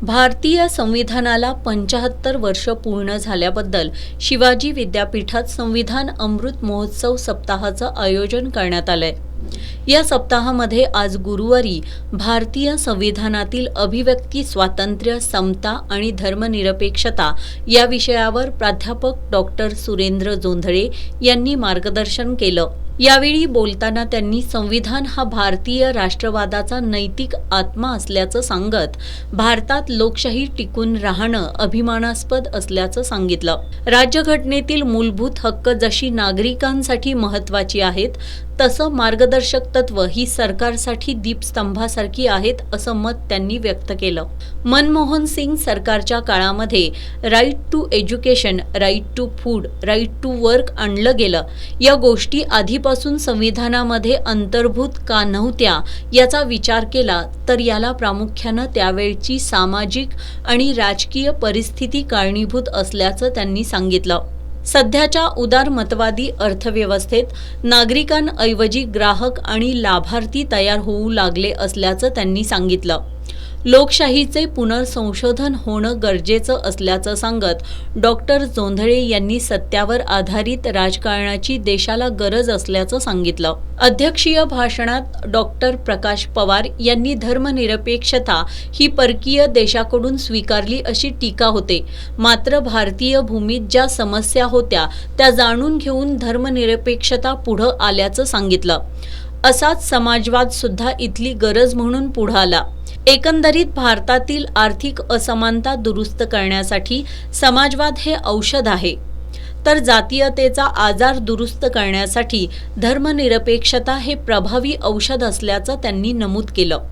भारतीय संविधानाला 75 वर्ष पूर्ण झाल्याबद्दल शिवाजी विद्यापीठात संविधान अमृत महोत्सव सप्ताहाचं आयोजन करण्यात आलंय। या सप्ताहामध्ये आज गुरुवारी भारतीय संविधानातील अभिव्यक्ती स्वातंत्र्य, समता आणि धर्मनिरपेक्षता या विषयावर प्राध्यापक डॉक्टर सुरेंद्र जोंधळे यांनी मार्गदर्शन केलं। यावेळी बोलताना त्यांनी संविधान हा भारतीय राष्ट्रवादाचा नैतिक आत्मा असल्याचं सांगत भारतात लोकशाही टिकून राहणं अभिमानास्पद असल्याचं सांगितलं। राज्यघटनेतील मूलभूत हक्क जशी नागरिकांसाठी महत्त्वाची आहेत, तसं मार्गदर्शक तत्व ही सरकारसाठी दीपस्तंभासारखी आहेत असं मत त्यांनी व्यक्त केलं। मनमोहन सिंग सरकारच्या काळामध्ये right to education, right to food, right to work आणलं गेलं। या गोष्टी आधीपासून संविधानामध्ये अंतर्भूत का नव्हत्या याचा विचार केला तर याला प्रामुख्यानं त्यावेळची सामाजिक आणि राजकीय परिस्थिती कारणीभूत असल्याचं त्यांनी सांगितलं। सध्याच्या उदारमतवादी अर्थव्यवस्थेत नागरिकांऐवजी ग्राहक आणि लाभार्थी तयार होऊ लागले असल्याचं त्यांनी सांगितलं। लोकशाहीचे पुनर्संशोधन होणं गरजेचं असल्याचं सांगत डॉक्टर जोंधळे यांनी सत्यावर आधारित राजकारणाची देशाला गरज असल्याचं सांगितलं। अध्यक्षीय भाषणात डॉक्टर प्रकाश पवार यांनी धर्मनिरपेक्षता ही परकीय देशाकडून स्वीकारली अशी टीका होते, मात्र भारतीय भूमीत ज्या समस्या होत्या त्या जाणून घेऊन धर्मनिरपेक्षता पुढं आल्याचं सांगितलं। असाच समाजवाद सुद्धा इथली गरज म्हणून पुढं आला। एकंदरीत भारतातील आर्थिक असमानता दुरुस्त करण्यासाठी समाजवाद हे औषध आहे, तर जातीयतेचा आजार दुरुस्त करण्यासाठी धर्मनिरपेक्षता हे प्रभावी औषध असल्याचं त्यांनी नमूद केलं।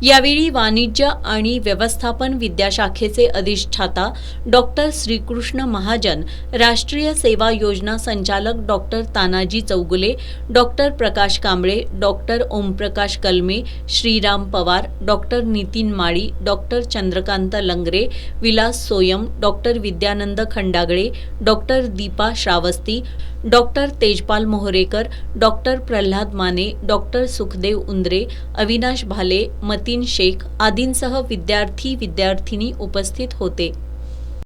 यावेळी वाणिज्य आणि व्यवस्थापन विद्याशाखेचे अधिष्ठाता डॉक्टर श्रीकृष्ण महाजन, राष्ट्रीय सेवा योजना संचालक doctor Tanaji Chougule, doctor Prakash Kamble, doctor Omprakash Kalme, Shriram Pawar, doctor Nitin Mali, doctor Chandrakant Langre, Vilas Soyam, doctor Vidyanand Khandagale, doctor Deepa Shravasti, doctor Tejpal Mohrekar, doctor Pralhad Mane, doctor Sukhdev Undre, Avinash Bhale, Matin Shaikh आदींसह विद्यार्थी विद्यार्थिनी उपस्थित होते।